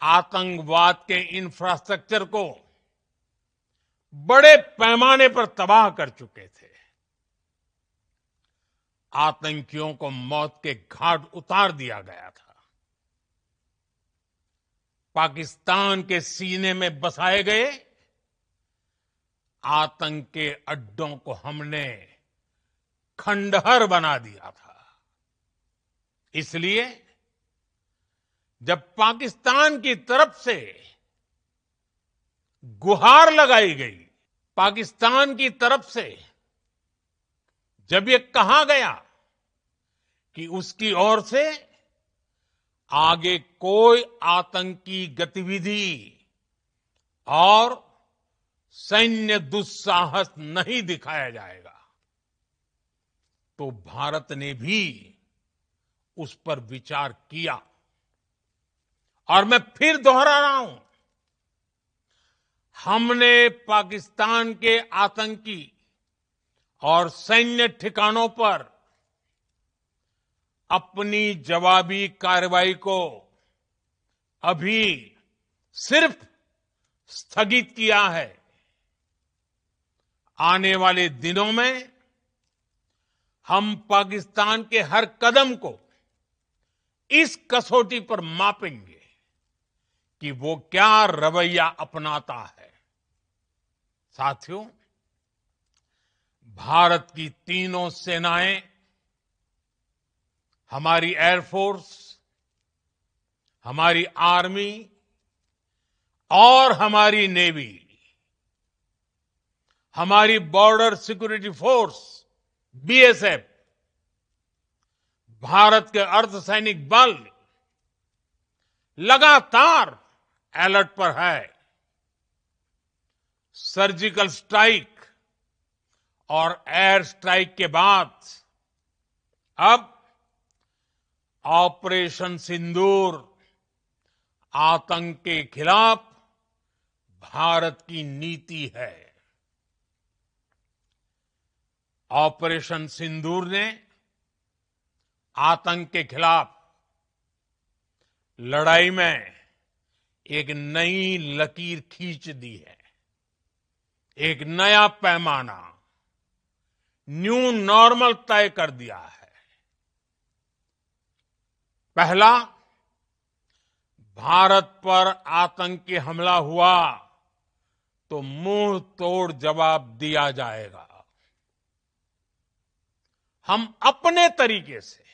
आतंकवाद के इंफ्रास्ट्रक्चर को बड़े पैमाने पर तबाह कर चुके थे। आतंकियों को मौत के घाट उतार दिया गया था। पाकिस्तान के सीने में बसाए गए आतंक के अड्डों को हमने खंडहर बना दिया था। इसलिए जब पाकिस्तान की तरफ से गुहार लगाई गई, पाकिस्तान की तरफ से जब ये कहा गया कि उसकी ओर से आगे कोई आतंकी गतिविधि और सैन्य दुस्साहस नहीं दिखाया जाएगा, तो भारत ने भी उस पर विचार किया। और मैं फिर दोहरा रहा हूं, हमने पाकिस्तान के आतंकी और सैन्य ठिकानों पर अपनी जवाबी कार्रवाई को अभी सिर्फ स्थगित किया है। आने वाले दिनों में हम पाकिस्तान के हर कदम को इस कसौटी पर मापेंगे कि वो क्या रवैया अपनाता है। साथियों, भारत की तीनों सेनाएं, हमारी एयरफोर्स, हमारी आर्मी और हमारी नेवी, हमारी border security force BSF, Bharat के अर्धसैनिक बल लगातार अलर्ट पर है। सर्जिकल स्ट्राइक और एयर स्ट्राइक के बाद अब ऑपरेशन सिंदूर आतंक के खिलाफ भारत की नीति है। ऑपरेशन सिंदूर ने आतंक के खिलाफ लड़ाई में एक नई लकीर खींच दी है। एक नया पैमाना, न्यू नॉर्मल तय कर दिया है। पहला, भारत पर आतंकी हमला हुआ तो मुंह तोड़ जवाब दिया जाएगा। हम अपने तरीके से,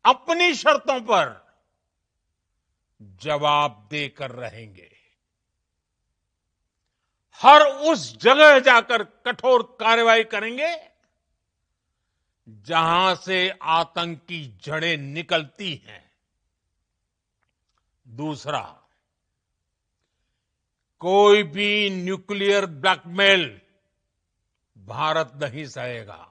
अपनी शर्तों पर जवाब देकर रहेंगे। हर उस जगह जाकर कठोर कार्रवाई करेंगे जहां से आतंक की जड़ें निकलती हैं। दूसरा, कोई भी न्यूक्लियर ब्लैकमेल भारत नहीं सहेगा।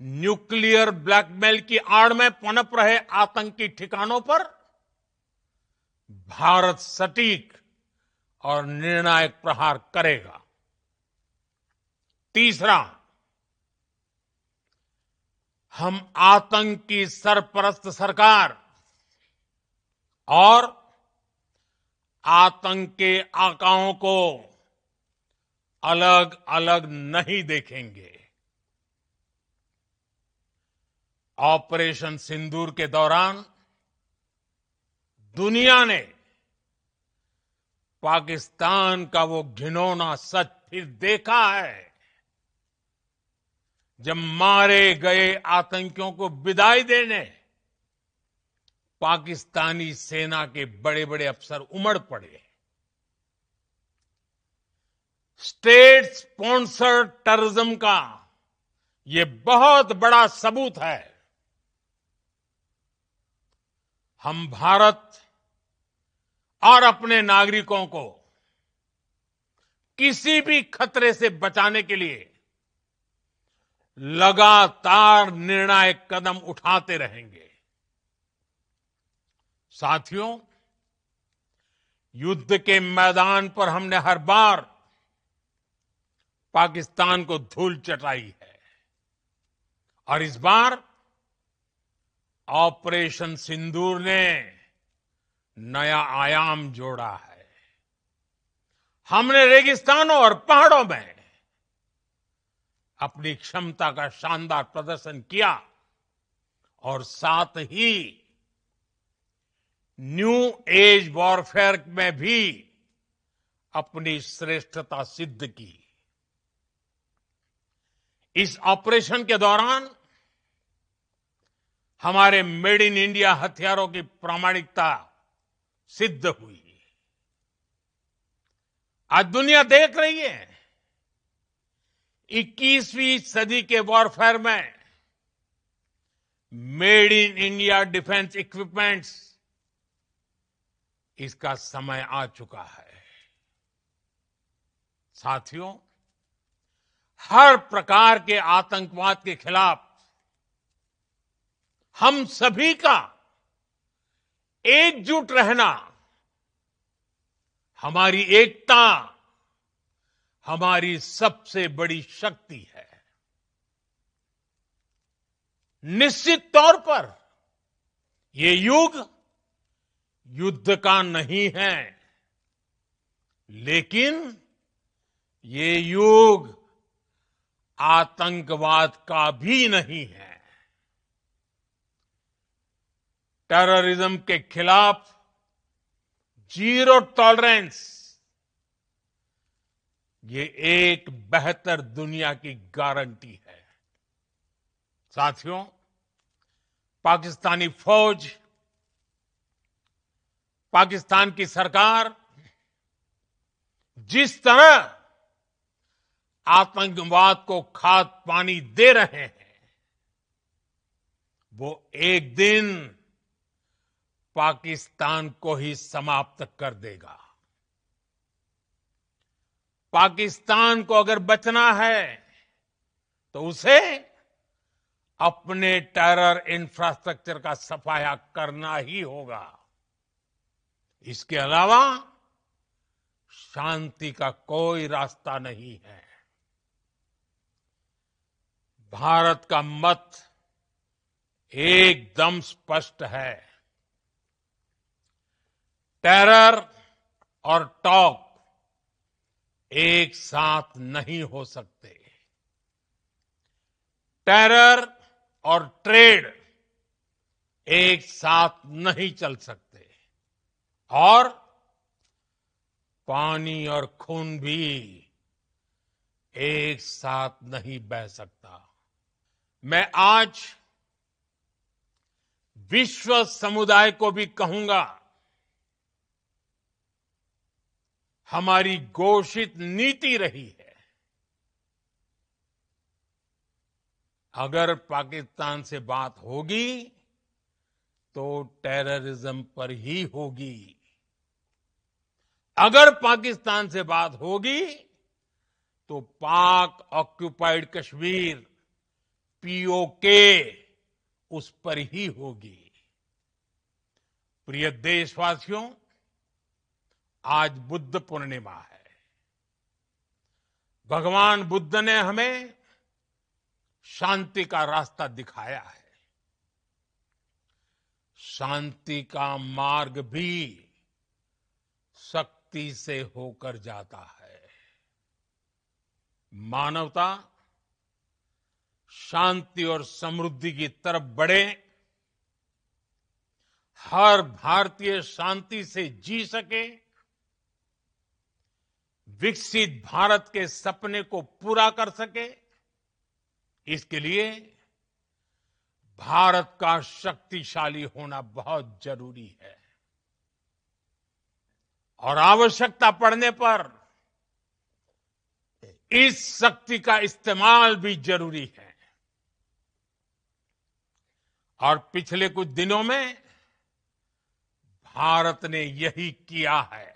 न्यूक्लियर ब्लैकमेल की आड़ में पनप रहे आतंकी ठिकानों पर भारत सटीक और निर्णायक प्रहार करेगा। तीसरा, हम आतंक की सरपरस्त सरकार और आतंक के आकाओं को अलग अलग नहीं देखेंगे। ऑपरेशन सिंदूर के दौरान दुनिया ने पाकिस्तान का वो घिनौना सच फिर देखा है, जब मारे गए आतंकियों को विदाई देने पाकिस्तानी सेना के बड़े बड़े अफसर उमड़ पड़े। स्टेट स्पॉन्सर्ड टेररिज्म का ये बहुत बड़ा सबूत है। हम भारत और अपने नागरिकों को किसी भी खतरे से बचाने के लिए लगातार निर्णायक कदम उठाते रहेंगे। साथियों, युद्ध के मैदान पर हमने हर बार पाकिस्तान को धूल चटाई है और इस बार ऑपरेशन सिंदूर ने नया आयाम जोड़ा है। हमने रेगिस्तानों और पहाड़ों में अपनी क्षमता का शानदार प्रदर्शन किया और साथ ही न्यू एज वॉरफेयर में भी अपनी श्रेष्ठता सिद्ध की। इस ऑपरेशन के दौरान हमारे मेड इन इंडिया हथियारों की प्रामाणिकता सिद्ध हुई। आज दुनिया देख रही है 21वीं सदी के वॉरफेयर में made in India defence equipments, इसका समय आ चुका है। साथियों, हर प्रकार के आतंकवाद के खिलाफ हम सभी का एकजुट रहना, हमारी एकता हमारी सबसे बड़ी शक्ति है। निश्चित तौर पर ये युग युद्ध का नहीं है, लेकिन ये युग आतंकवाद का भी नहीं है। टेररिज्म के खिलाफ जीरो टॉलरेंस, ये एक बेहतर दुनिया की गारंटी है। साथियों, पाकिस्तानी फौज, पाकिस्तान की सरकार जिस तरह आतंकवाद को खाद पानी दे रहे हैं, वो एक दिन पाकिस्तान को ही समाप्त कर देगा। पाकिस्तान को अगर बचना है तो उसे अपने टेरर इंफ्रास्ट्रक्चर का सफाया करना ही होगा। इसके अलावा शांति का कोई रास्ता नहीं है। भारत का मत एकदम स्पष्ट है। टेरर और टॉक एक साथ नहीं हो सकते। टेरर और ट्रेड एक साथ नहीं चल सकते और पानी और खून भी एक साथ नहीं बह सकता। मैं आज विश्व समुदाय को भी कहूंगा, हमारी घोषित नीति रही है, अगर पाकिस्तान से बात होगी तो टेररिज्म पर ही होगी। अगर पाकिस्तान से बात होगी तो पाक ऑक्युपाइड कश्मीर पीओके उस पर ही होगी। प्रिय देशवासियों, आज बुद्ध पूर्णिमा है। भगवान बुद्ध ने हमें शांति का रास्ता दिखाया है। शांति का मार्ग भी शक्ति से होकर जाता है। मानवता शांति और समृद्धि की तरफ बढ़े, हर भारतीय शांति से जी सके, विकसित भारत के सपने को पूरा कर सके, इसके लिए भारत का शक्तिशाली होना बहुत जरूरी है। और आवश्यकता पड़ने पर इस शक्ति का इस्तेमाल भी जरूरी है। और पिछले कुछ दिनों में भारत ने यही किया है।